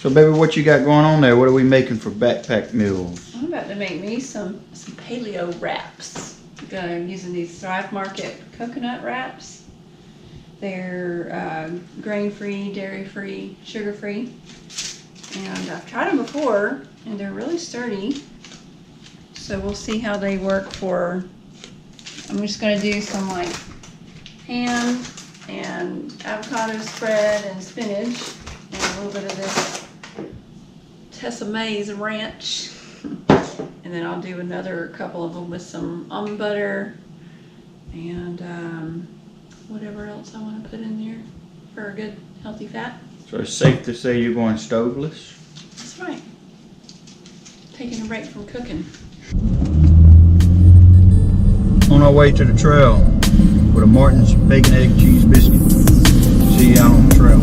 So baby, what you got going on there? What are we making for backpack meals? I'm about to make me some paleo wraps. I'm using these Thrive Market coconut wraps. They're grain-free, dairy-free, sugar-free. And I've tried them before, and they're really sturdy. So we'll see how they work for, I'm just gonna do some like ham and avocado spread and spinach and a little bit of this Tessa Mae's ranch. And then I'll do another couple of them with some almond butter and whatever else I want to put in there for a good healthy fat. So it's safe to say you're going stoveless? That's right. Taking a break from cooking. On our way to the trail with a Martin's bacon, egg, cheese biscuit. See you out on the trail.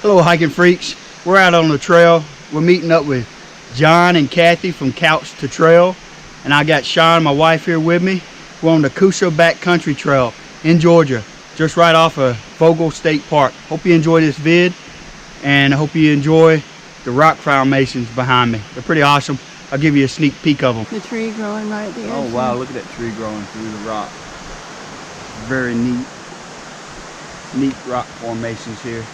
Hello hiking freaks, we're out on the trail. We're meeting up with John and Cathy from Couch to Trail, and I got Sean, my wife, here with me. We're on the Coosa Backcounrty Trail in Georgia, just right off of Vogel State Park. Hope you enjoy this vid, and I hope you enjoy the rock formations behind me. They're pretty awesome. I'll give you a sneak peek of them. The tree growing right at the edge. Oh wow, look at that tree growing through the rock. Very neat rock formations here.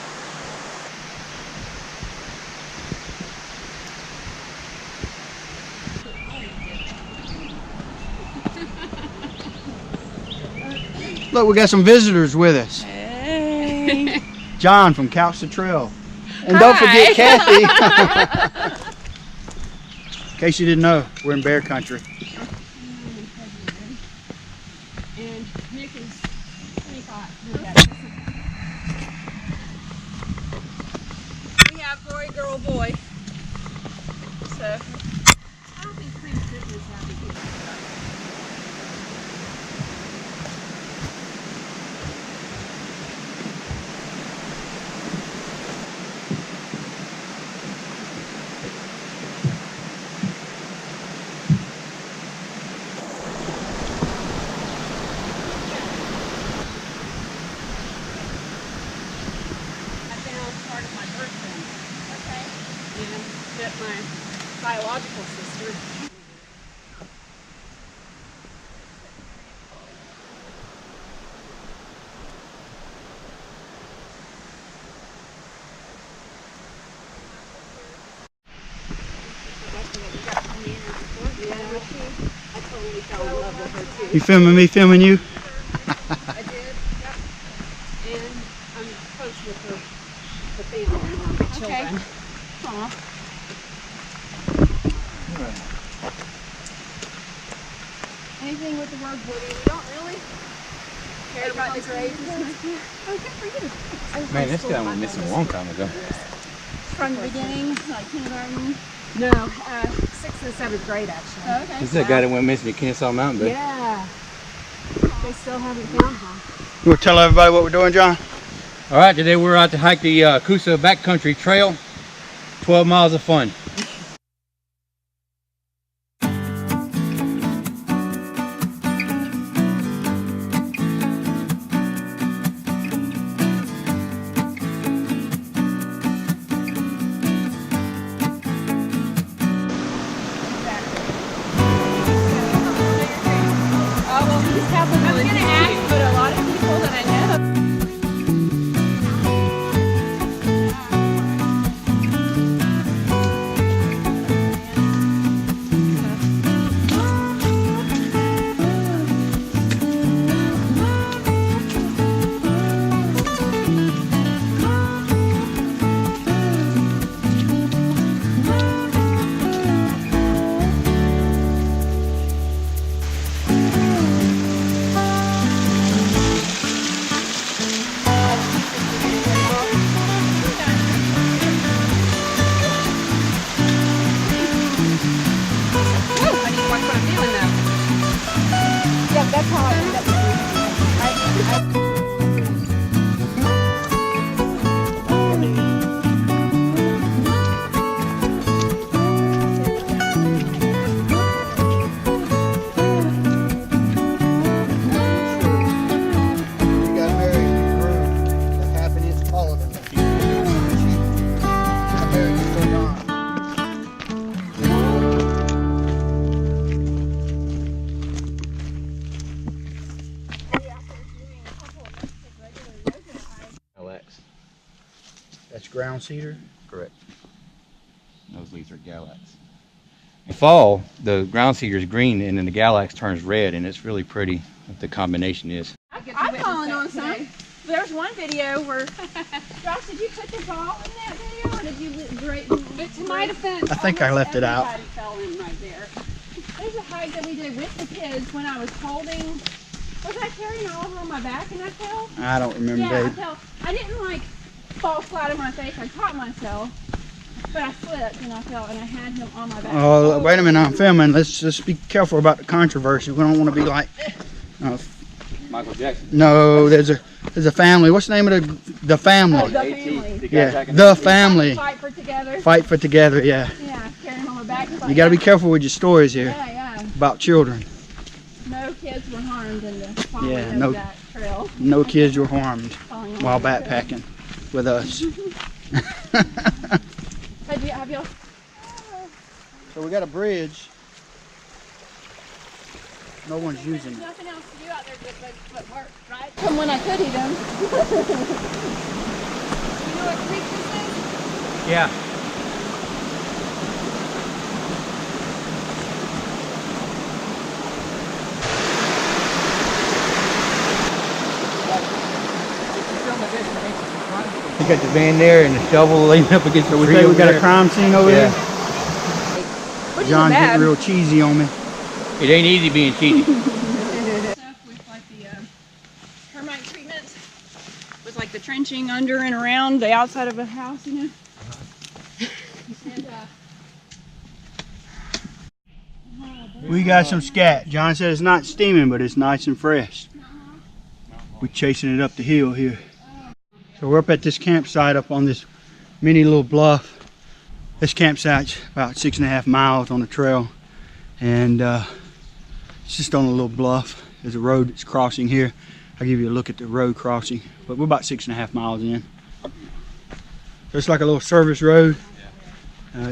Look, we got some visitors with us. Hey. John from Couch to Trail. And don't forget Cathy. In case you didn't know, we're in bear country. And Nick is 25. We have boy, girl, boy. So I don't think Cream Fitness has it here. Met my biological sister. I totally fell in love with her too. You filming me, filming you? I did, yep. And I'm close with the family now, the children. Aw. Anything with the word woody, we don't really care about the grades. Oh, good for you. Man, this guy went missing a long time ago. From the beginning, like kindergarten? No, 6th and 7th grade actually. Oh, okay. This is that guy that went missing at Kennesaw Mountain, but Yeah. They still haven't found him. You want to tell everybody what we're doing, John? all right, today we're out to hike the Coosa Backcounrty Trail. 12 miles of fun. That's how I end up with We got married and grew to half an inch taller than me. She got married before John. Galax. That's ground cedar. Correct. Those leaves are Galax. In fall, the ground cedar is green and then the Galax turns red, and it's really pretty what the combination is. I'm calling on some. There's one video where, Josh, did you put the ball in that video, or did you break? But to my defense, I think I left it out. everybody fell in right there. There's a hike that we did with the kids when I was holding. Was I carrying Oliver on my back and I fell? I don't remember, Yeah, I babe. fell. I didn't like fall flat on my face. I caught myself, but I slipped and I fell, and I had him on my back. Oh, wait a minute, I'm filming. Let's just be careful about the controversy. We don't want to be like, Michael Jackson. no, there's a family. What's the name of the family? Oh, the family. Yeah, the family. Fight for together. Fight for together, yeah. Yeah, carrying him on my back. You got to be careful with your stories here Yeah, yeah. about children. No kids were harmed in the following Yeah, of no- that trail. No kids were harmed Following while along the trail. backpacking with us. Have y'all? So we got a bridge. No one's using There's it. nothing else to do out there but work, right? From when I could eat them. You know what creek this is? Yeah. We got the van there and the shovel laying up against the We tree think we over got a there. crime scene over Yeah. here. Which John's isn't getting bad. real cheesy on me. It ain't easy being cheaty. Stuff with like the termite treatment, with like the trenching under and around the outside of a house, you know. And, We got some scat. John said it's not steaming, but it's nice and fresh. We're chasing it up the hill here. So we're up at this campsite up on this mini little bluff. This campsite's about 6.5 miles on the trail. And it's just on a little bluff. There's a road that's crossing here. I'll give you a look at the road crossing. But we're about 6.5 miles in. So it's like a little service road.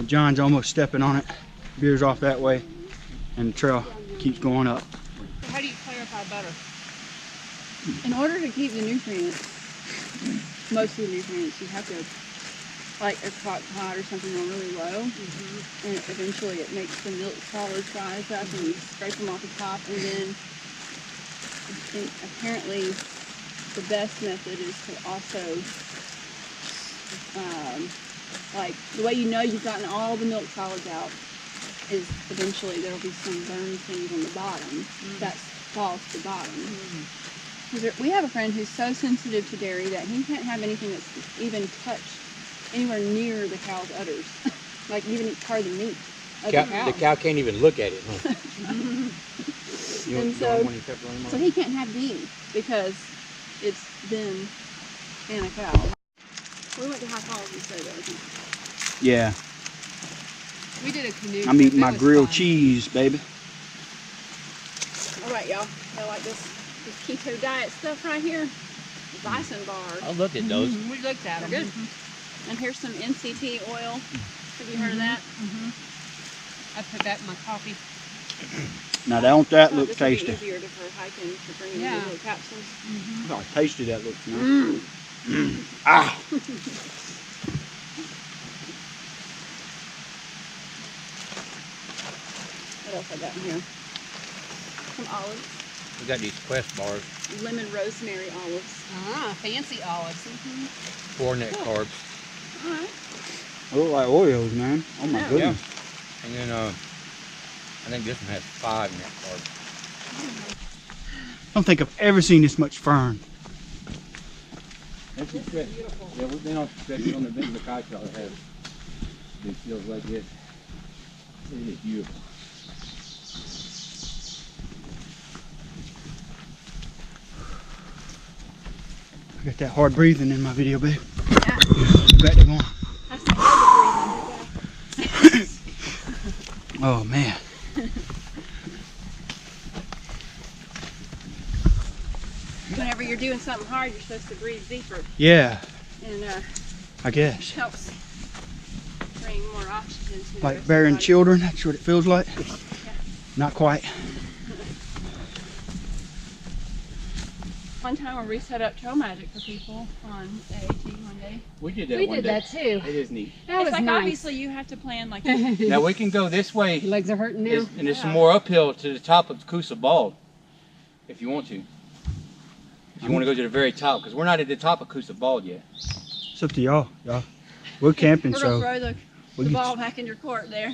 John's almost stepping on it. Veers off that way. And the trail keeps going up. So how do you clarify butter? in order to keep the nutrients, most of the nutrients, you have to like a crock pot or something on really low, and eventually it makes the milk solids rise up, and you scrape them off the top, and then apparently the best method is to also like the way you know you've gotten all the milk solids out is eventually there'll be some burn things on the bottom that falls to the bottom. We have a friend who's so sensitive to dairy that he can't have anything that's even touched anywhere near the cow's udders, like even part of the meat of the cow. The cow can't even look at it. Huh? And so he can't have beans because it's been in a cow. We went to High Falls instead of Yeah, We did a canoe. I'm trip. eating It my was grilled fun. cheese, baby. All right, y'all. Y'all like this keto diet stuff right here? Bison bars. I'll look at those. We looked at them. They're good. And here's some NCT oil. Have you heard of that? I put that in my coffee. Now don't that Oh, look this would be tasty? easier for hiking to bring in Yeah. these little capsules. Oh, tasty that looks now. Ah! What else I got in here? Some olives. We got these Quest bars, Lemon rosemary olives. Ah, fancy olives. 4 net carbs. All right. They look like Oreos, man. Oh my Yeah. goodness. And then I think this one has 5 net carbs. I don't think I've ever seen this much fern. That's beautiful. Yeah, we've been on the Benton Trail that has big fields like this. It is beautiful. I got that hard breathing in my video, babe. Yeah. Back to going. That's the other breathing. Oh man. Whenever you're doing something hard, you're supposed to breathe deeper, Yeah, and I guess. helps bring more oxygen to the rest Like of bearing the body. children, that's what it feels like. Not quite. One time where we set up trail magic for people on AAT one day. We did that We one did day. that too. It is neat. That It's was like nice. obviously you have to plan like Now we can go this way, Your legs are hurting now. and there's some more uphill to the top of Coosa Bald, if you want to. If you want to go to the very top, because we're not at the top of Coosa Bald yet. It's up to y'all. We're camping, we're gonna so throw the we can- ball back in your court there.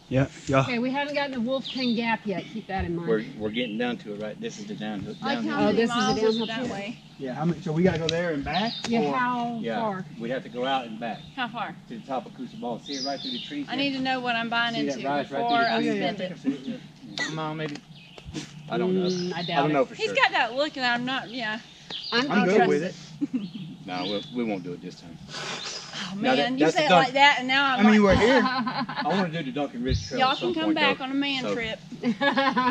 yeah, y'all. Okay, we haven't gotten to Wolfton Gap yet. Keep that in mind. We're getting down to it, right? This is the downhill. Like downhill. how many this is a miles is it downhill that too. way? Yeah, how many, so we gotta go there and back? Yeah, Or- how Yeah, far? we'd have to go out and back How far? to the top of Coosa Bald. See it right through the trees. I need to know what I'm buying See that into rise right before I through the spend trees? it. See it? Yeah. Come on, maybe. I don't know. I I doubt don't it. know for He's sure. got that look, and I'm not. Yeah. I'm I'll good trust with it. it. No, we won't do it this time. Oh Now man, that- you that's say the it dunk. like that, and now I'm I mean, like, we're here. I want to do the Duncan Ridge Trail. y'all at some can come point, back though. on a man So- trip.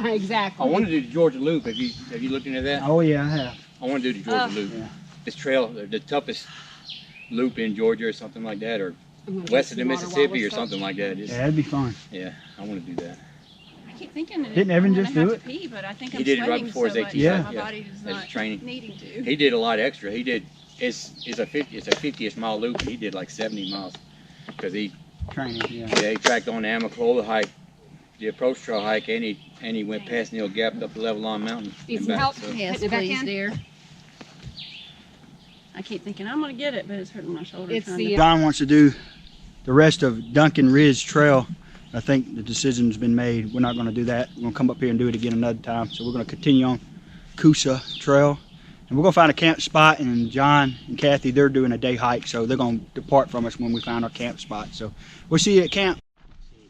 Exactly. I want to do the Georgia Loop. Have you looked into that? Oh yeah, I have. I want to do the Georgia Loop. Yeah. This trail, the toughest loop in Georgia or something like that, or I'm gonna west get of the some water while Mississippi we're or something like that. Yeah, that'd be fun. Yeah, I want to do that. I keep thinking that Didn't Evan I'm just gonna do have to pee, but I think He I'm did it right sweating before so his much AT, that my yeah. body does As not training. needing to. He did a lot extra. He did. It's a 50ish mile loop. And he did like 70 miles because he Training, yeah. he tracked on the Hammock hike, the approach trail hike, and he went past Neil Gap up the Level Lawn Mountain Need and some back. help? So. Yes, Putting it back please, in? dear. I keep thinking I'm gonna get it, but it's hurting my shoulder. It's trying the- to- John wants to do the rest of Duncan Ridge Trail. I think the decision's been made. We're not going to do that. We're going to come up here and do it again another time. So we're going to continue on Coosa Trail. And we're going to find a camp spot. And John and Cathy, they're doing a day hike. So they're going to depart from us when we find our camp spot. So we'll see you at camp.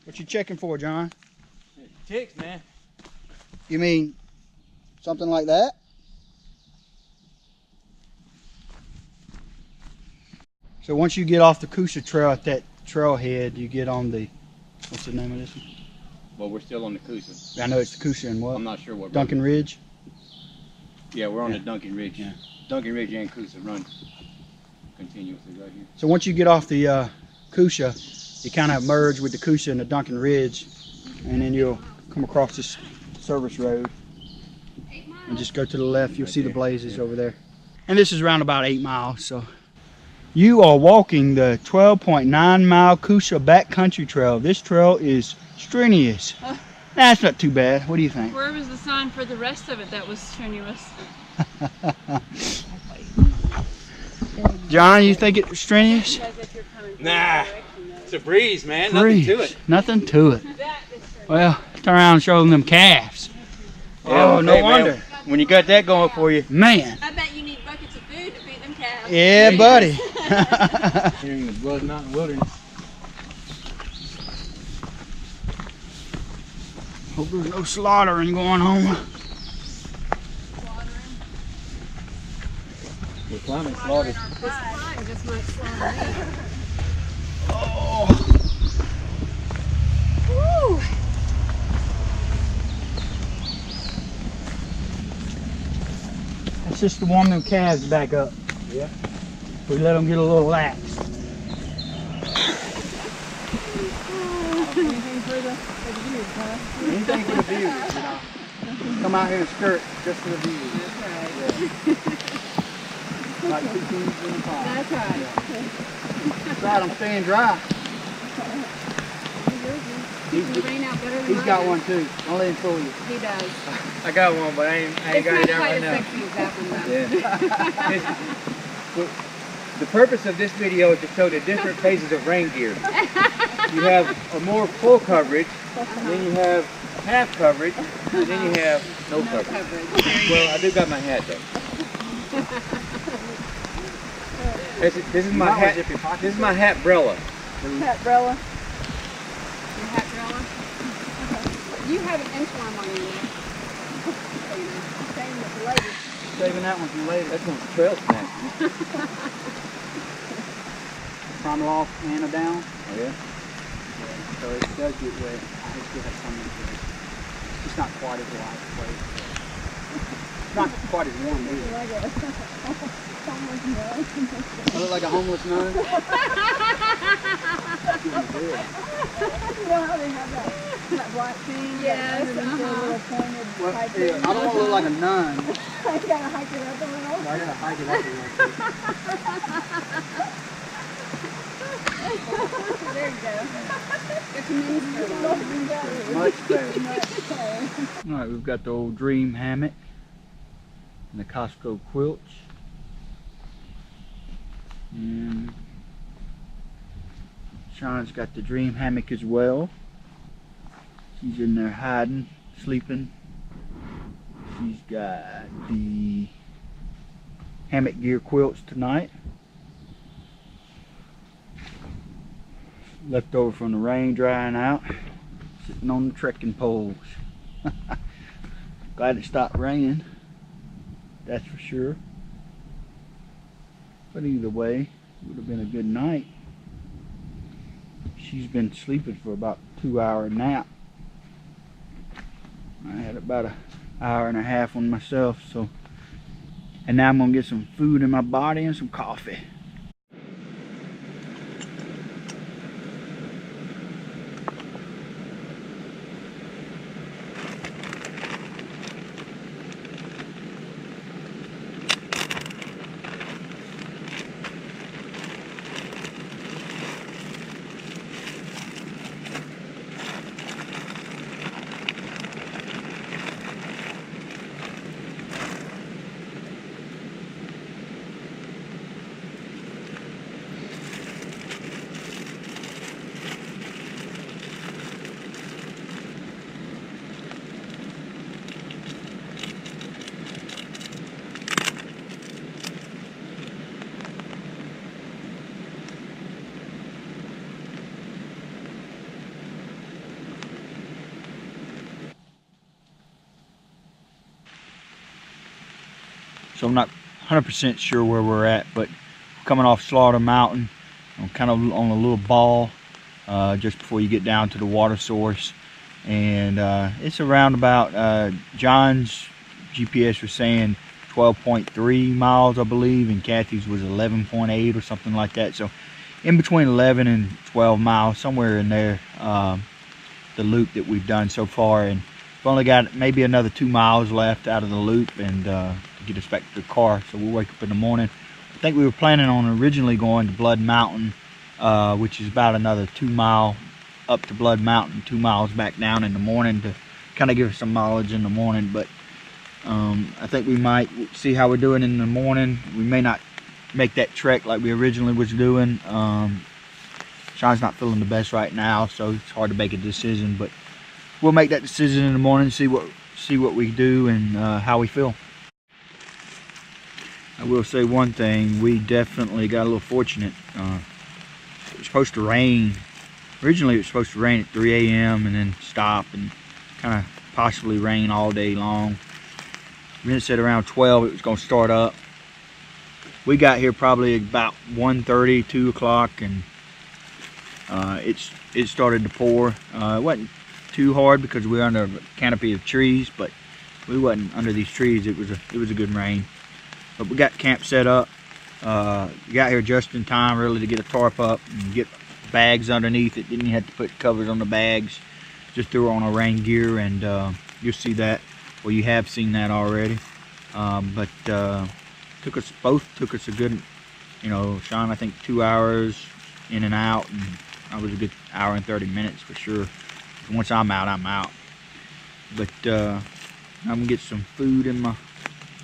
What you checking for, John? Ticks, man. You mean something like that? So once you get off the Coosa Trail at that trailhead, you get on the, what's the name of this one? Well, we're still on the Coosa. I know it's the Coosa and what? I'm not sure what. Duncan Ridge? Yeah, we're on Yeah. the Duncan Ridge. Yeah. Duncan Ridge and Coosa run continuously right here. So once you get off the Coosa, you kind of merge with the Coosa and the Duncan Ridge, and then you'll come across this service road and just go to the left. You'll Right see the there. blazes Yeah. over there. And this is around about 8 miles. So you are walking the 12.9 mile Coosa Backcountry Trail. This trail is strenuous. That's not too bad. What do you think? Where was the sign for the rest of it that was strenuous? John, you think it's strenuous? Because if you're coming from Nah. that direction, though. It's a breeze, man. Breeze. Nothing to it. Nothing to it. That is strenuous. Well, turn around and show them them calves. Oh, no hey, man, wonder. when you got that going for you. Man. I bet you need buckets of food to feed them calves. Yeah, buddy. Here in the Blood Mountain Wilderness. Hope there's no slaughtering going on. We're climbing slaughter. This climb just might slaughter me. Oh. Woo! That's just to warm them calves back up. Yeah. We let them get a little lax. Anything for the views, huh? Anything for the views, you know. Come out here and skirt just for the views. Like 2 peas in a pod. That's right. That's right, I'm staying dry. It's gonna rain out better than He's mine got does. one too. Don't let him fool you. He does. I got one, but I ain't It's got not it out quite right as now. sexy as that one though. Well, the purpose of this video is to show the different phases of rain gear. You have a more full coverage, and then you have half coverage, and then you have no coverage. Well, I do got my hat though. This is my hat. This is my hat brella. Hat Brella. Your hat umbrella. You have an inchworm on your neck. So you know. Same with the ladies. Saving that one for later. That's on trail snack. Primal off, Anna down. Oh yeah? So it does get wet. I still have some in it. It's just not quite as lightweight. It's not quite as warm either. I look like a homeless nun. You know how they have that black thing? Yes, Underneath their little pointed Well, pipe yeah, thing? I don't want to look like a nun. You gotta hike it up a little. I gotta hike it up a little bit. There you go. It's amazing. Much better. All right, we've got the old Dream hammock and the Costco quilts. And Sean's got the Dream hammock as well. She's in there hiding, sleeping. She's got the hammock gear quilts tonight. Left over from the rain drying out. Sitting on the trekking poles. Glad it stopped raining. That's for sure. But either way, it would have been a good night. She's been sleeping for about a 2-hour nap. I had about an hour and a half on myself, so. And now I'm gonna get some food in my body and some coffee. So I'm not 100% sure where we're at, but coming off Slaughter Mountain, I'm kind of on a little ball just before you get down to the water source. And it's around about, John's GPS was saying 12.3 miles, I believe, and Cathy's was 11.8 or something like that. So in between 11 and 12 miles, somewhere in there, the loop that we've done so far. And we've only got maybe another 2 miles left out of the loop and to get us back to the car. So we'll wake up in the morning. I think we were planning on originally going to Blood Mountain, which is about another 2 mile up to Blood Mountain, 2 miles back down in the morning to kind of give us some mileage in the morning. But I think we might see how we're doing in the morning. We may not make that trek like we originally was doing. Sean's not feeling the best right now, so it's hard to make a decision, but we'll make that decision in the morning, see what we do and how we feel. I will say one thing, we definitely got a little fortunate. It was supposed to rain. Originally it was supposed to rain at 3 a.m. and then stop and kind of possibly rain all day long. And then it said around 12 it was going to start up. We got here probably about 1:30, 2 o'clock, and it started to pour. It wasn't too hard because we were under a canopy of trees, but we wasn't under these trees. It was a good rain. But we got camp set up. We got here just in time really to get a tarp up and get bags underneath it. Didn't even have to put covers on the bags. Just threw on our rain gear, and you'll see that. Well, you have seen that already. But both took us a good, Sean, I think 2 hours in and out, and I was a good hour and 30 minutes for sure. Once I'm out, I'm out. But I'm gonna get some food in my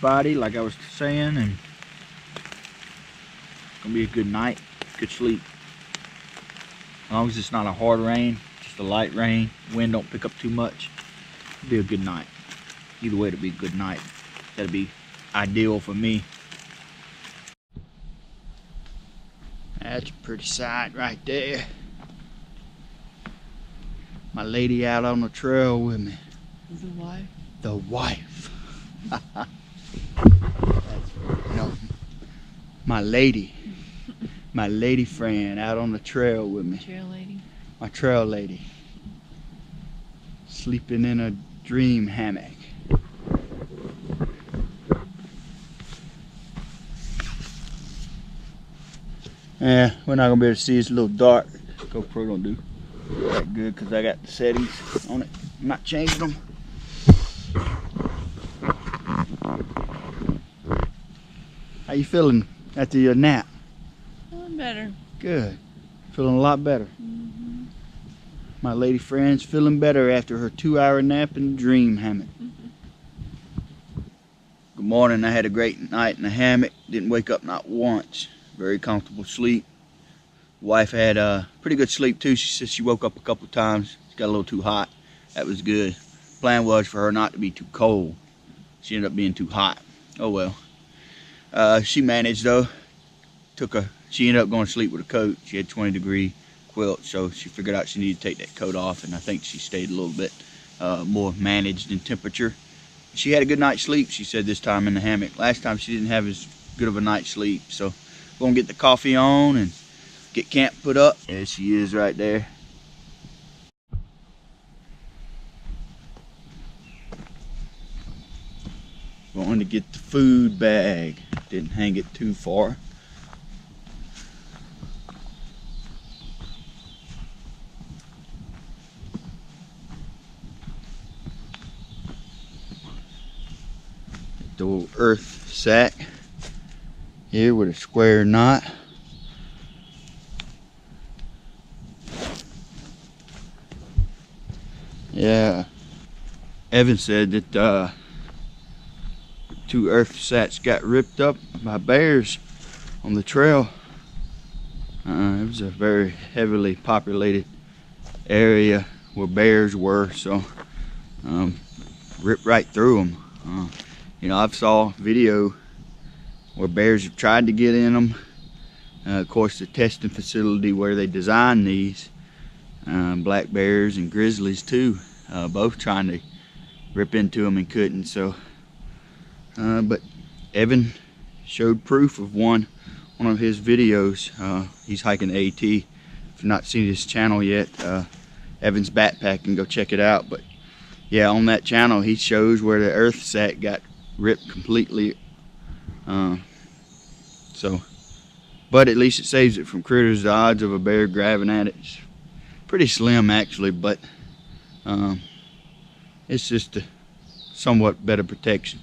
body, like I was saying, and it's gonna be a good night, good sleep. As long as it's not a hard rain, just a light rain, wind don't pick up too much, it'll be a good night. Either way, it'll be a good night. That'll be ideal for me. That's a pretty sight right there. My lady out on the trail with me. The wife. The wife. my lady friend out on the trail with me. Trail lady. My trail lady. Sleeping in a dream hammock. Yeah, we're not gonna be able to see. It's a little dark. GoPro don't do that good because I got the settings on it. I'm not changing them. How you feeling after your nap? Feeling better. Good. Feeling a lot better. Mm-hmm. My lady friend's feeling better after her 2-hour nap in the dream hammock. Good morning. I had a great night in the hammock. Didn't wake up not once. Very comfortable sleep. Wife had a pretty good sleep too. She said she woke up a couple times. She got a little too hot. That was good. Plan was for her not to be too cold. She ended up being too hot. Oh well. She managed though. She ended up going to sleep with a coat. She had 20-degree quilt, so she figured out she needed to take that coat off, and I think she stayed a little bit more managed in temperature. She had a good night's sleep, she said, this time in the hammock. Last time she didn't have as good of a night's sleep. So we're gonna get the coffee on and get camp put up. There she is right there. Going to get the food bag. Didn't hang it too far. The old earth sack here with a square knot. Yeah, Evan said that 2 earth sacks got ripped up by bears on the trail. It was a very heavily populated area where bears were, so ripped right through them. You know, I've saw video where bears have tried to get in them. Of course, the testing facility where they designed these, black bears and grizzlies too, both trying to rip into them and couldn't. So, but Evan showed proof of one of his videos. He's hiking AT. If you've not seen his channel yet, Evan's Backpacking, go check it out. But yeah, on that channel he shows where the earth sack got ripped completely. But at least it saves it from critters. The odds of a bear grabbing at it's pretty slim actually, but it's just a somewhat better protection.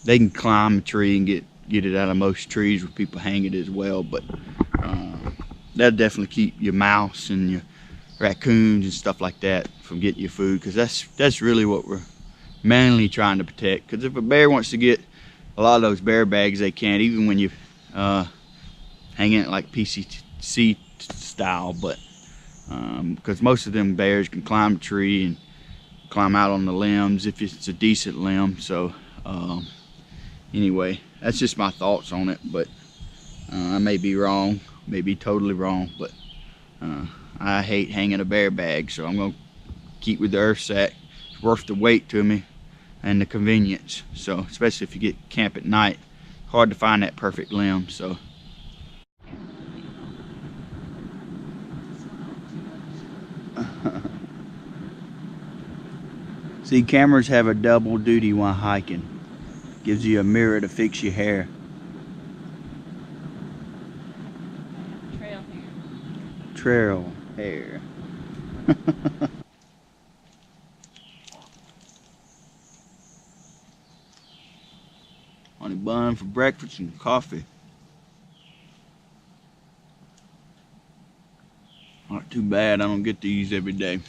They can climb a tree and get it out of most trees where people hang it as well, but that'll definitely keep your mouse and your raccoons and stuff like that from getting your food, because that's really what we're mainly trying to protect. Because if a bear wants to get a lot of those bear bags, they can't, even when you hang it like PCC style. But because most of them bears can climb a tree and climb out on the limbs if it's a decent limb. So anyway, that's just my thoughts on it, but I may be wrong, may be totally wrong, but I hate hanging a bear bag, so I'm gonna keep with the earth sack. It's worth the weight to me and the convenience. So especially if you get camp at night, hard to find that perfect limb. So see, cameras have a double duty while hiking. Gives you a mirror to fix your hair. Trail hair. Trail hair. Honey bun for breakfast and coffee. Not too bad. I don't get these every day.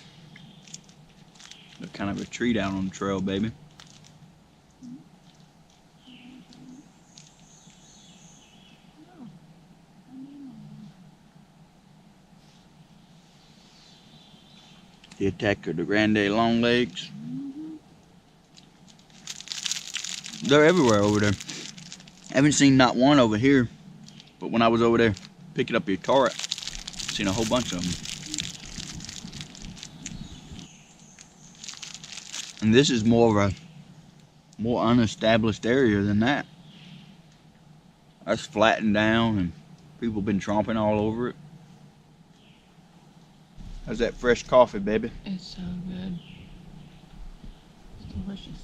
They're kind of a treat out on the trail, baby. The attack of the Grande Longlegs. They're everywhere over there. I haven't seen not one over here, but when I was over there picking up your turret, seen a whole bunch of them. And this is more of a more unestablished area than that. That's flattened down and people been tromping all over it. How's that fresh coffee, baby? It's so good. It's delicious.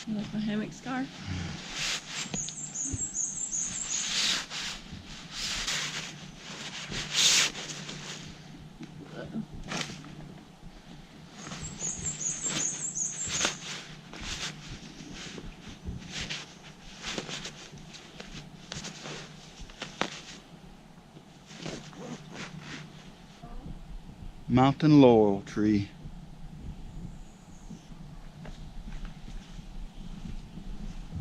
You like my hammock scarf? Mountain laurel tree.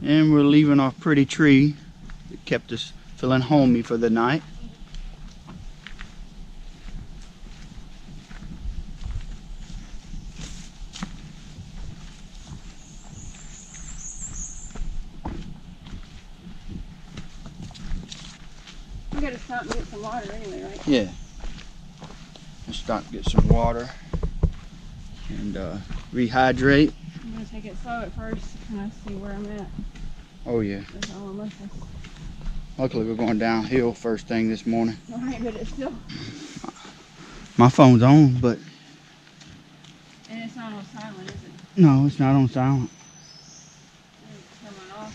And we're leaving our pretty tree that kept us feeling homey for the night. We gotta stop and get some water anyway, right? Yeah. Let's stop and get some water and rehydrate. I'm gonna take it slow at first and I see where I'm at. Oh yeah. That's all I'm looking. Luckily we're going downhill first thing this morning. Alright, but it's still, My phone's on, but and it's not on silent, is it? no, it's not on silent. Turn mine off.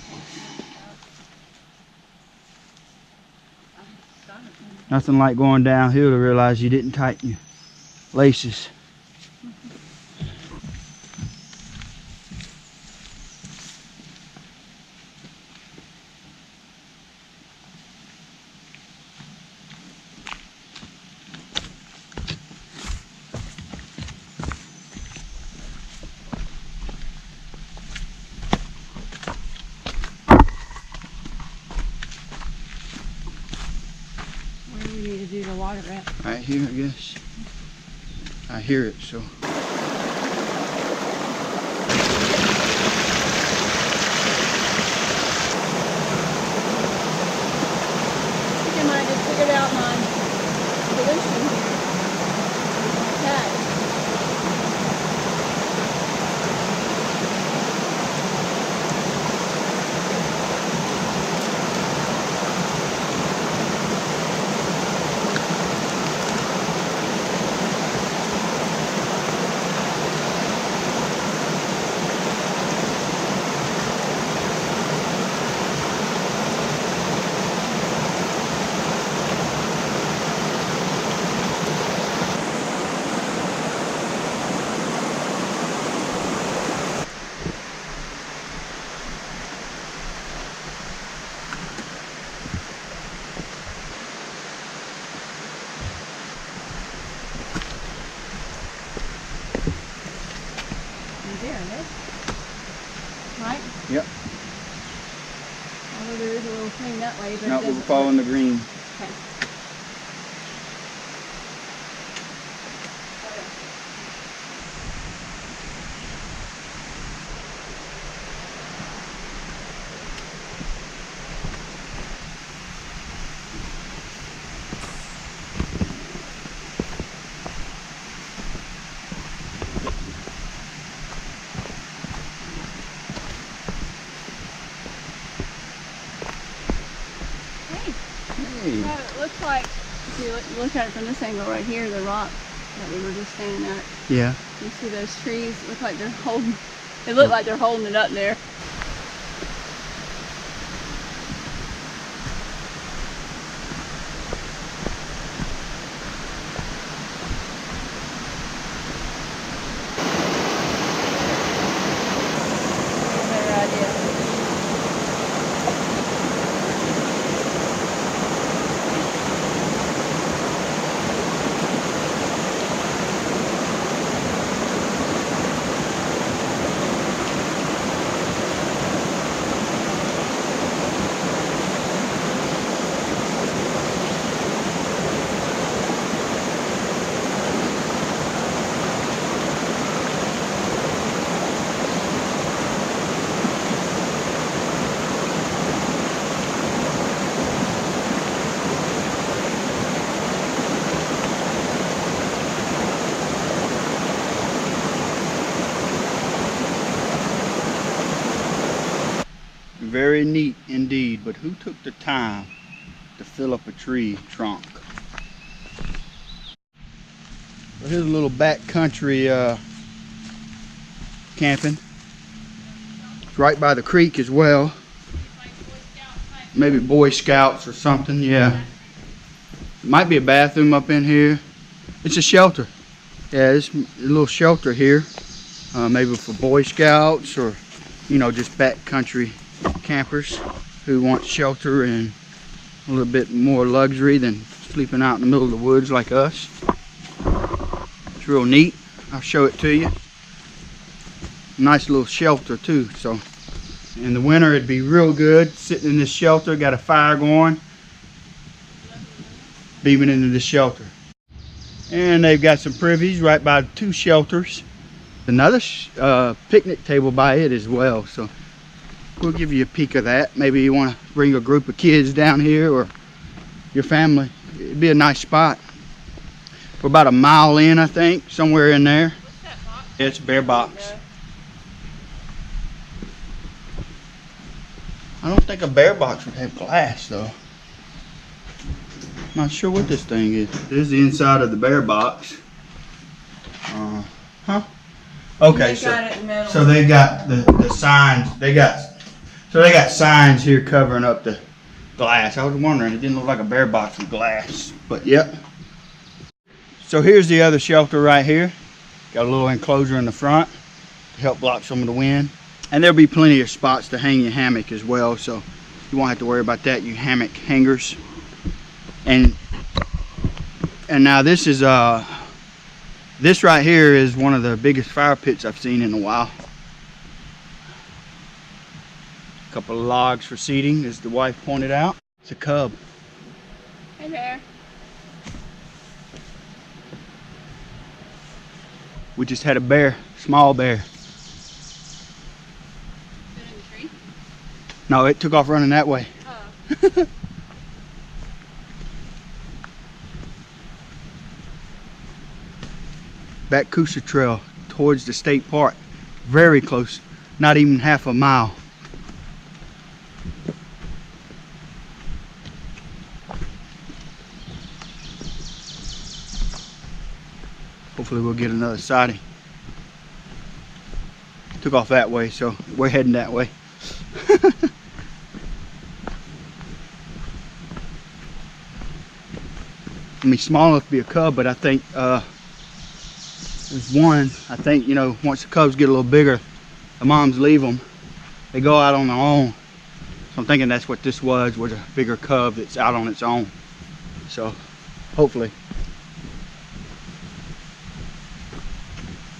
Stop it. Nothing like going downhill to realize you didn't tighten your laces. Where do we need to do the water at? Right here, I guess. I hear it, so. I think I might have figured out my solution here. Okay. There, right? Right? Yep. Although there is a little thing that way, but No, it we're doesn't following the green. Okay. Hey. So it looks like, if you look at it from this angle right here, the rock that we were just standing at. Yeah. You see those trees look like they're holding, they look like they're holding it up there. Very neat indeed, but who took the time to fill up a tree trunk? Well, here's a little backcountry camping. It's right by the creek as well. Maybe Boy Scouts or something, yeah. Might be a bathroom up in here. It's a shelter. Yeah, it's a little shelter here. Maybe for Boy Scouts or, you know, just backcountry campers who want shelter and a little bit more luxury than sleeping out in the middle of the woods like us. It's real neat. I'll show it to you. Nice little shelter too. So in the winter it'd be real good sitting in this shelter. Got a fire going, beaming into the shelter. And they've got some privies right by 2 shelters. Another picnic table by it as well. So we'll give you a peek of that. Maybe you want to bring a group of kids down here or your family. It'd be a nice spot. We're about a mile in, I think, somewhere in there. What's that box? Yeah, it's a bear box. I don't think a bear box would have glass though. Not sure what this thing is. This is the inside of the bear box. Okay, so they got the signs. They got signs here covering up the glass. I was wondering, it didn't look like a bear box with glass, but yep. So here's the other shelter right here. Got a little enclosure in the front to help block some of the wind. And there'll be plenty of spots to hang your hammock as well, so you won't have to worry about that. You hammock hangers. And now this is this right here is one of the biggest fire pits I've seen in a while. A couple of logs for seating, as the wife pointed out. It's a cub. Hey there. We just had a bear, small bear. Is it in the tree? No, it took off running that way. Oh. Back Coosa Trail towards the state park. Very close, not even half a mile. Hopefully we'll get another sighting. Took off that way, so we're heading that way. I mean, small enough to be a cub, but I think there's one. I think, you know, once the cubs get a little bigger, the moms leave them. They go out on their own. So I'm thinking that's what this was a bigger cub that's out on its own. So hopefully.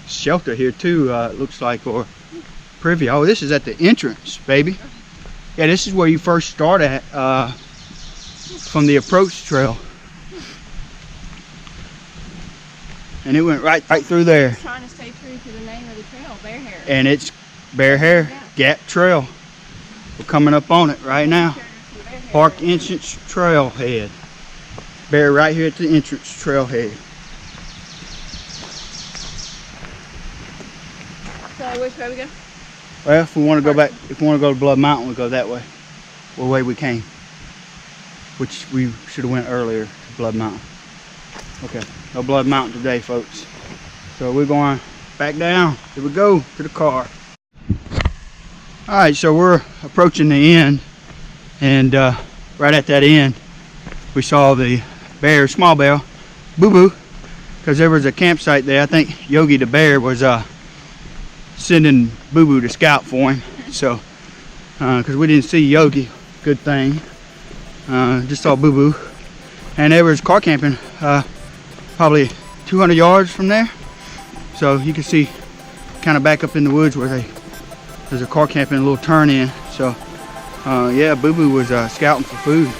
Shelter here too, looks like, or privy. Oh, this is at the entrance, baby. Yeah, this is where you first start at from the approach trail. And it went right through there. Just trying to stay true to the name of the trail, Bear Hair. And it's Bear Hair Gap Trail. We're coming up on it right now. Park entrance trailhead. Bear right here at the entrance trailhead. So which way we go? Well, if we want to go back, if we want to go to Blood Mountain, we go that way. The way we came. Which we should have went earlier to Blood Mountain. Okay, no Blood Mountain today, folks. So we're going back down. Here we go to the car. All right, so we're approaching the end, and right at that end, we saw the bear, small bear, Boo Boo, because there was a campsite there. I think Yogi the bear was sending Boo Boo to scout for him. So, because we didn't see Yogi, good thing. Just saw Boo Boo, and there was car camping probably 200 yards from there. So you can see kind of back up in the woods where there's a car camping, a little turn in. So yeah, Boo Boo was scouting for food.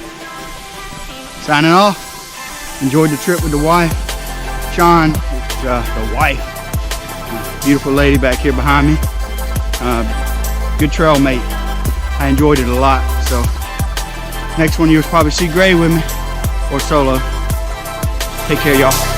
Signing off. Enjoyed the trip with the wife. Sean, the wife, beautiful lady back here behind me. Good trail mate. I enjoyed it a lot. So next one you'll probably see Gray with me or solo. Take care, y'all.